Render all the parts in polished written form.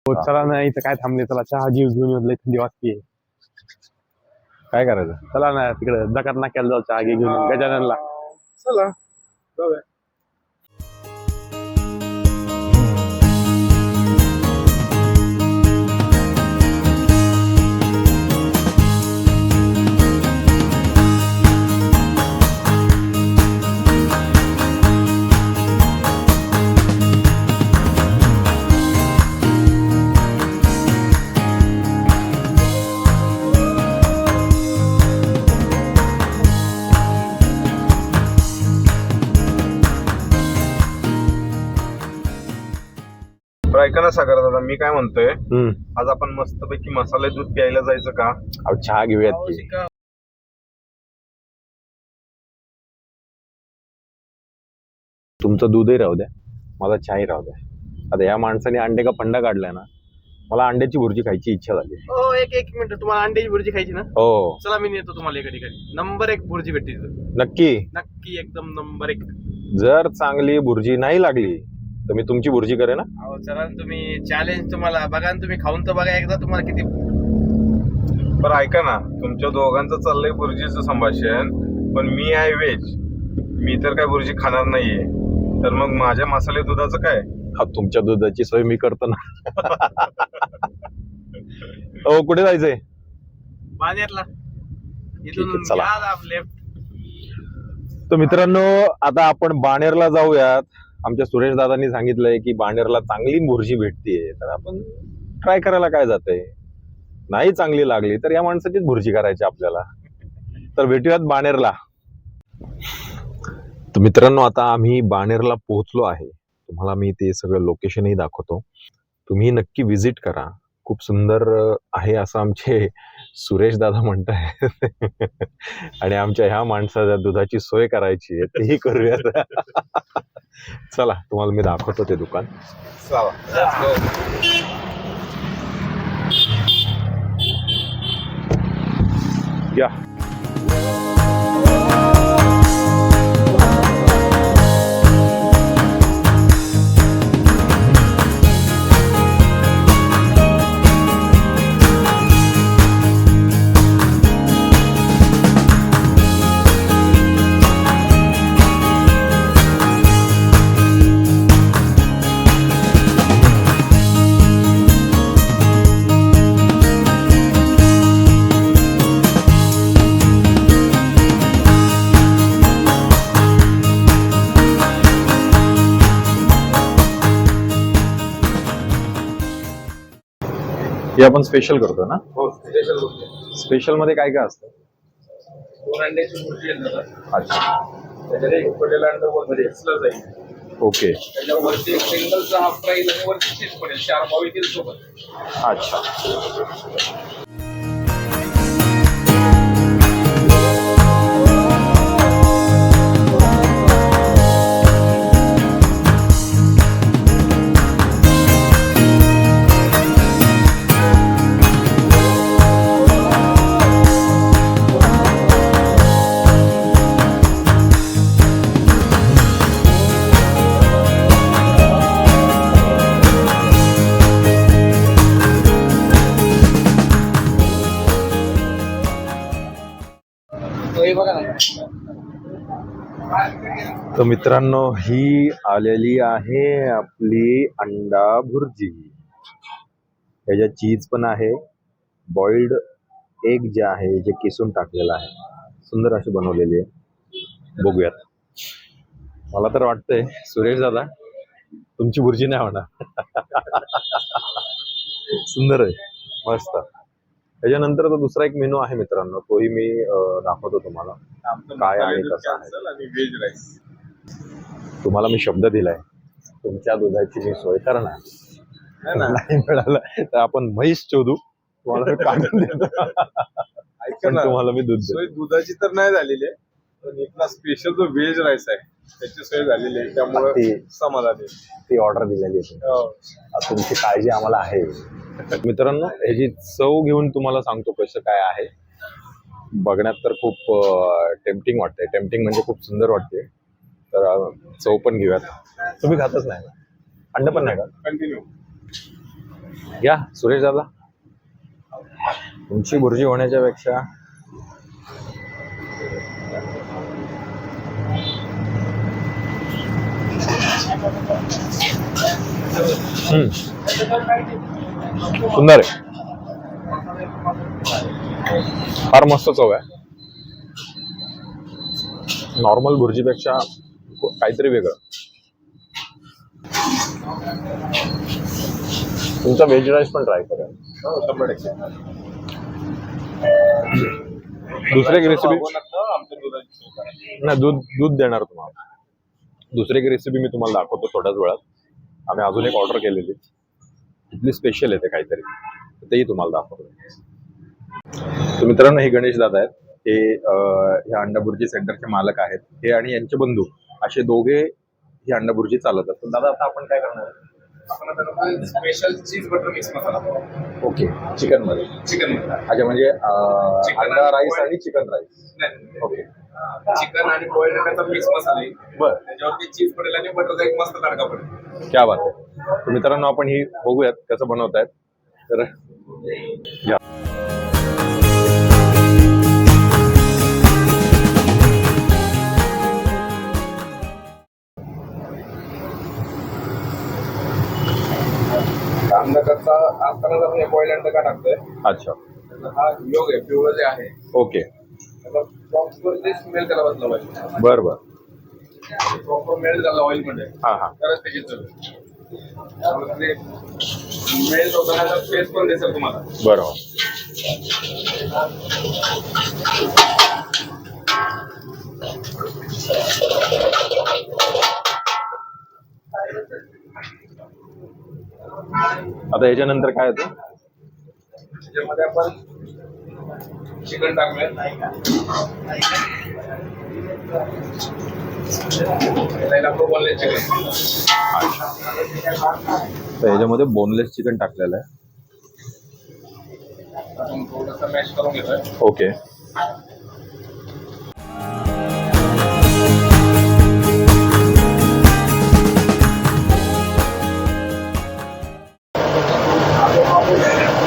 हो चला ना, इथं काय थांबले, चला चहा घेऊन येऊ, लय थंडी वाजतीये. काय करायचं? चला ना तिकडे जकात नाक्याला जाऊ, चहा घेऊन येऊ गजाननला. चला जाऊया. ऐका ना सागर दादा, मी काय म्हणतोय, आज आपण मस्तपैकी मसाले दूध प्यायला जायचं का? अहो चहा घेऊयात की. तुमचं दूधही राहू द्या, माझा चहाही राहू द्या. आता या माणसाने अंडे का फंडा काढलाय ना, मला अंड्याची भुर्जी खायची इच्छा झाली. हो एक मिनिट, तुम्हाला अंड्याची भुर्जी खायची ना? हो चला मी नेतो तुम्हाला एका ठिकाणी. नंबर 1 भुर्जी भेटते तिथं. नक्की. नक्की एकदम नंबर 1. जर चांगली भुर्जी नाही लागली तर मी तुमची भुर्जी करेन ना. अहो चला ना, तुम्ही चॅलेंज तुम्हाला बघा ना, तुम्ही खाऊन तर बघा एकदा, तुम्हाला किती. बरं ऐका ना, तुमच्या दोघांचं चाललंय बुर्जीचं संभाषण, पण मी आहे व्हेज, मी तर काय बुर्जी खाणार नाहीये, तर मग माझ्या मसाले दुधाचं काय? हा, तुमच्या दुधाची सोय मी करतो ना. हो, कुठे जायचंय? बानेरला. इथून चला. लेफ्ट. तर मित्रांनो, आता आपण बाणेरला जाऊयात. आमच्या सुरेश दादांनी सांगितलंय की बाणेरला चांगली भुर्जी भेटतीये, तर आपण ट्राय करायला काय जातंय. नाही चांगली लागली तर या माणसाचीच भुर्जी करायची आपल्याला. तर भेटूयात बाणेरला. तर मित्रांनो, आता आम्ही बाणेरला पोहोचलो आहे. तुम्हाला मी ते सगळं लोकेशनही दाखवतो, तुम्ही नक्की व्हिजिट करा. खूप सुंदर आहे असं आमचे सुरेश दादा म्हणताय. आणि आमच्या ह्या माणसाच्या दुधाची सोय करायची आहे, तेही करूयात. चला, तुम्हाला मी दाखवतो ते दुकान. या. हे आपण स्पेशल करतो ना? हो, स्पेशल बुर्जी. स्पेशल मध्ये काय काय असतं? 2 अंड्याची बुर्जी आहे दादा. अच्छा, त्याच्यात एक उकडलेलं अंड वरती असलं जाईल, ओके. त्याच्यावरती एक सिंगलचा हाफ फ्राय आणि वरती चीज पडेल, 4 पाव येतील सोबत. अच्छा. तर मित्रांनो, ही आलेली आहे आपली अंडा भुर्जी. याच्यात चीज पण आहे, बॉइल्ड एग जे आहे, जे किसून टाकलेलं आहे, सुंदर अशी बनवलेली आहे. बघूयात. मला तर वाटतंय सुरेश दादा, तुमची भुर्जी नाही होणार. सुंदर आहे, मस्त. त्याच्यानंतर तो दुसरा एक मेनू आहे मित्रांनो, तोही मी दाखवतो तुम्हाला काय आहे, कसं आहे. आणि व्हेज राईस. तुम्हाला मी शब्द दिलाय, तुमच्या दुधाची मी सोय करणार. नाही मिळालं तर आपण म्हैस शोधू, तुम्हाला मी काढून देतो. पण तुम्हाला मी दूध देतो. सोय दुधाची तर नाही झालेली आहे, पण इथला स्पेशल जो व्हेज राईस आहे त्याची सोय झालेली आहे, त्यामुळे समाधानी. ती ऑर्डर दिलेली आहे. तुमची काळजी आम्हाला आहे. मित्रांनो, ह्याची चव घेऊन तुम्हाला सांगतो कसं काय आहे. बघण्यात तर खूप टेम्पटिंग वाटते. टेम्पटिंग म्हणजे खूप सुंदर वाटते. तर चव पण घेऊयात. तुम्ही खातच नाही, अंड पण नाही का? कंटिन्यू. घ्या सुरेश दादा, तुमची भुर्जी होण्याच्या पेक्षा सुंदर आहे, फार मस्त चव आहे. नॉर्मल भुर्जीपेक्षा काहीतरी वेगळं. तुमचा व्हेज राईस पण ट्राय करा. दुसरी एक रेसिपी नाही, दूध दूध देणार तुम्हाला. दुसरी एक रेसिपी मी तुम्हाला दाखवतो थोड्याच वेळात. आम्ही अजून एक ऑर्डर केलेली, इथली स्पेशल आहे ते काहीतरी, तेही तुम्हाला दाखवतो. तर मित्रांनो, हे गणेश दादा आहेत. हे ह्या अंडा भुर्जी सेंटरचे मालक आहेत. हे आणि यांचे बंधू असे दोघे ही अंडा भुर्जी चालवतात. तर दादा, आता आपण काय करणार? आपण आता स्पेशल चीज बटर मिक्स मसाला. ओके, चिकन मध्ये. अच्छा, म्हणजे अंडा राईस आणि चिकन राईस. नाही, ओके, चिकन आणि बॉइल्ड अंड्याचा मिक्स मसाला आहे. बर, त्याच्यावरती चीज पडेल आणि बटरचा एक मस्त तडका पडेल. क्या बात आहे. तर मित्रांनो, आपण ही बघूयात कसं बनवतायत. तर या. अंडा कच्चा असतानाच आपण बॉइल्ड अंडा का टाकतोय? अच्छा, हा योग आहे, प्युअर जे आहे ओके, प्रॉपर ते स्मेल त्याला बसलं पाहिजे. बर बर, प्रॉपर मेल्ट झाला ऑइल मध्ये, हा हा, तरच त्याची चव. मेल्ट होताना टेस्ट पण दिसेल तुम्हाला. बरोबर. आता याच्यानंतर काय होतं? त्याच्यामध्ये आपण चिकन टाकूया. Boneless chicken. तर याच्यामध्ये बोनलेस चिकन टाकलेलं आहे. आपण थोडंसं मॅश करून घेतोय. ओके,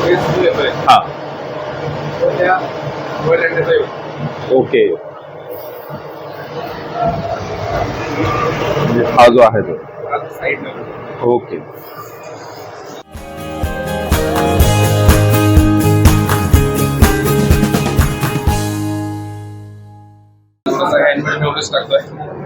टेस्ट घेतोय. हा, त्या बॉइल्ड अंड्याचा योग. ओके. म्हणजे हा जो आहे तो, साईड ओके. हँडमेड मेयोनीज टाकतोय.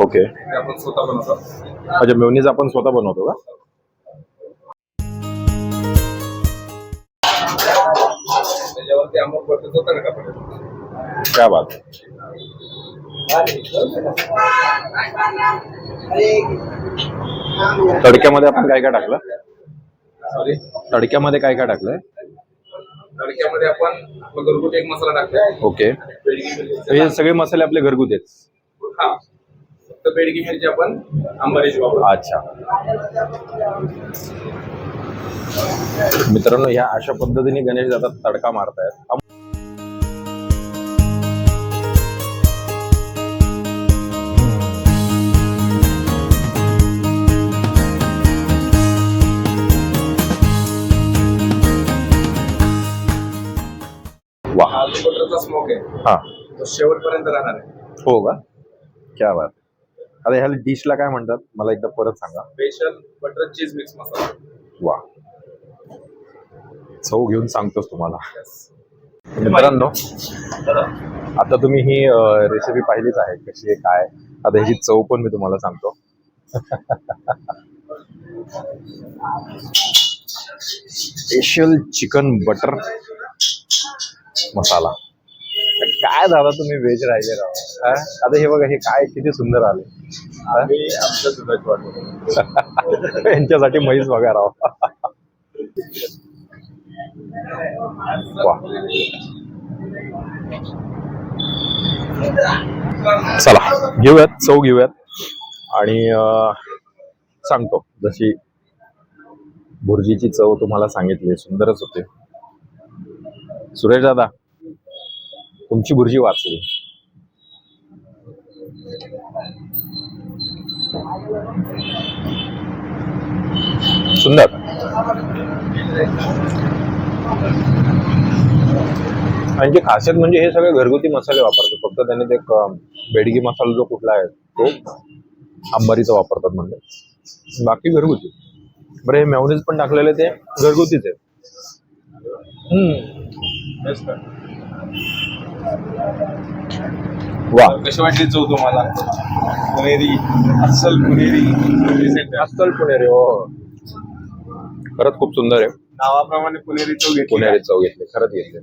ओके, ते आपण स्वतः बनवतो. अच्छा, मेयोनीज आपण स्वतः बनवतो का? त्याच्यावरती आंबट बटरचा तडका पडेल. क्या बात आहे. तडक्यामध्ये आपण काय काय टाकलं? सॉरी, तडक्यामध्ये काय काय टाकलंय? तडक्यामध्ये आपण घरगुती एक मसाला टाकतोय. ओके, बेडगी मिरची. हे सगळे मसाले आपले घरगुती आहेत. हा, फक्त बेडगी मिरची आपण अंबारीची वापरतो. अच्छा, मित्रांनो, ह्या अशा पद्धतीने गणेश दादा तडका मारतायत. वा, हा जो बटरचा स्मोक आहे हा, तो शेवटपर्यंत राहणार आहे. हो का? क्या बात. आता ह्या डिशला काय म्हणतात मला एकदा परत सांगा. स्पेशल बटर चीज मिक्स मसाला. वा, चव घेऊन सांगतोस तुम्हाला. मित्रांनो, आता तुम्ही ही रेसिपी पाहिलीच आहे कशी आहे काय. आता ह्याची चव पण मी तुम्हाला सांगतो. स्पेशल चिकन बटर मसाला. काय दादा, तुम्ही व्हेज राहिले राव. हा? आता हे बघा, हे काय किती सुंदर आले. आमच्या दुधाची वाटत. यांच्यासाठी म्हैस बघा राव. वा, चला घेऊयात, चव घेऊयात आणि सांगतो. जशी भुर्जीची चव तुम्हाला सांगितली, सुंदरच होते. सुरेश दादा, तुमची भुर्जी वाचली. सुंदर. आणि खासियत म्हणजे हे सगळे घरगुती मसाले वापरतात. फक्त त्याने ते बेडगी मसाला जो कुठला आहे तो अंबारीचा वापरतात म्हणजे, बाकी घरगुती. बरं, हे मेयोनीज पण टाकलेले ते घरगुतीच आहे. वा, कशी वाटली चव तुम्हाला? पुणेरी, अस्सल पुणेरी अस्सल पुणेरी. हो, खरंच खूप सुंदर आहे. नावाप्रमाणे पुणेरी चव घेतली. पुणेरी चव घेतली, खरंच घेतली.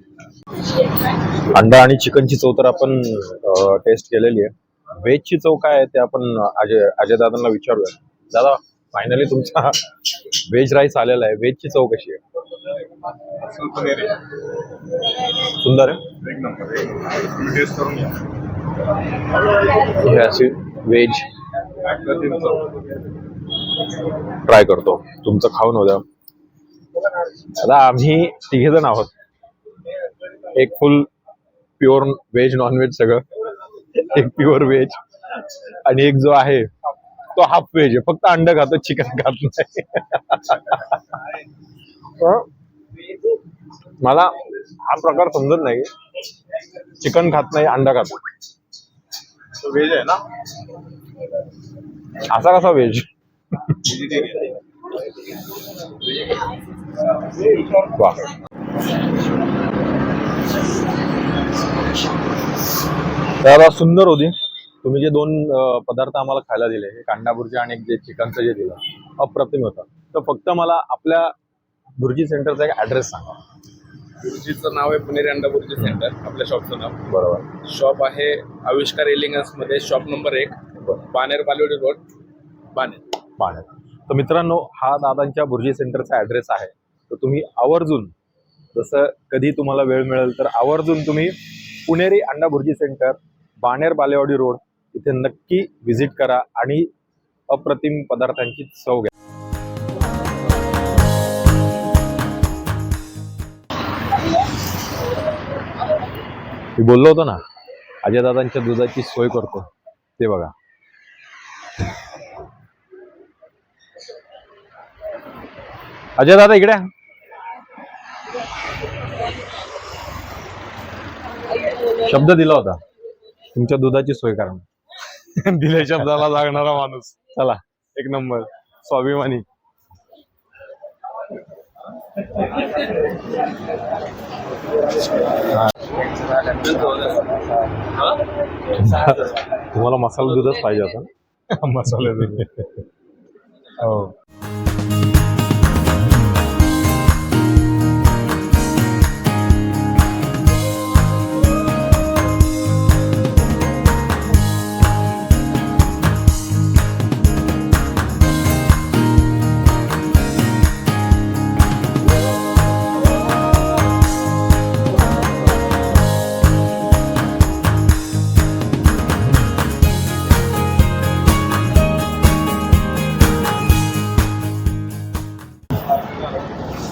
अंडा आणि चिकनची चव तर आपण टेस्ट केलेली आहे. व्हेजची चव काय आहे ते आपण अजय दादांना विचारूया. दादा, फायनली तुमचा व्हेज राईस आलेला आहे. व्हेजची चव कशी आहे? अस्सल पुणेरी सुंदर आहे, एक नंबर. टेस्ट करून घ्या. हे असे व्हेज अप्रतिम चव. ट्राय करतो. तुमचं खाऊन होतं. आता आम्ही तिघे जण आहोत. एक फुल प्युअर व्हेज नॉन व्हेज सगळं, एक प्युअर व्हेज आणि एक जो आहे तो हाफ व्हेज आहे. फक्त अंड खातो, चिकन खात नाही. मला हा प्रकार समजत नाही. चिकन खात नाही, अंडा खातो. व्हेज आहे ना? असा कसा व्हेज? वा, तर सुंदर होती. तुम्ही जे दोन पदार्थ आम्हाला खायला दिले, हे कांदा भुर्जी आणि एक जे चिकनचं जे दिलं, अप्रतिम होतं. तर फक्त मला आपल्या भुर्जी सेंटरचा एक ऍड्रेस सांगा. भुर्जीचं नाव आहे पुणेरी अंडा भुर्जी सेंटर, आपल्या शॉपचं नाव. बरोबर. शॉप आहे आविष्कार एलिगन्स मध्ये, shop number 1, Baner Balewadi road, Baner. पाण्यात. तर मित्रांनो, हा दादांच्या भुर्जी सेंटरचा ऍड्रेस आहे. तर तुम्ही आवर्जून, जसं कधी तुम्हाला वेळ मिळेल तर आवर्जून तुम्ही पुणेरी अंडा भुर्जी सेंटर, बाणेर बालेवाडी रोड इथे नक्की व्हिजिट करा आणि अप्रतिम पदार्थांची चव घ्या. मी बोललो होतो ना, अजय दादांच्या दुधाची सोय करतो, ते बघा. अजय दादा इकडे. शब्द दिला होता तुमच्या दुधाची सोय करा. दिल्या शब्दाला जागणारा माणूस. चला, एक नंबर, स्वाभिमानी. तुम्हाला मसाला दूधच पाहिजे होता. मसाला दूध. हो.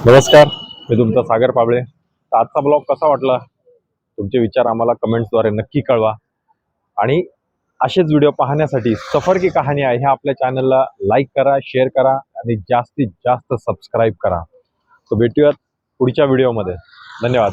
नमस्कार, मी तुमचा सागर पाबळे. तर आजचा ब्लॉग कसा वाटला? तुमचे विचार आम्हाला कमेंट्सद्वारे नक्की कळवा. आणि असेच व्हिडिओ पाहण्यासाठी सफर की कहाणी आहे ह्या आपल्या चॅनलला लाईक करा, शेअर करा आणि जास्तीत जास्त सबस्क्राईब करा. तर भेटूयात पुढच्या व्हिडिओमध्ये. धन्यवाद.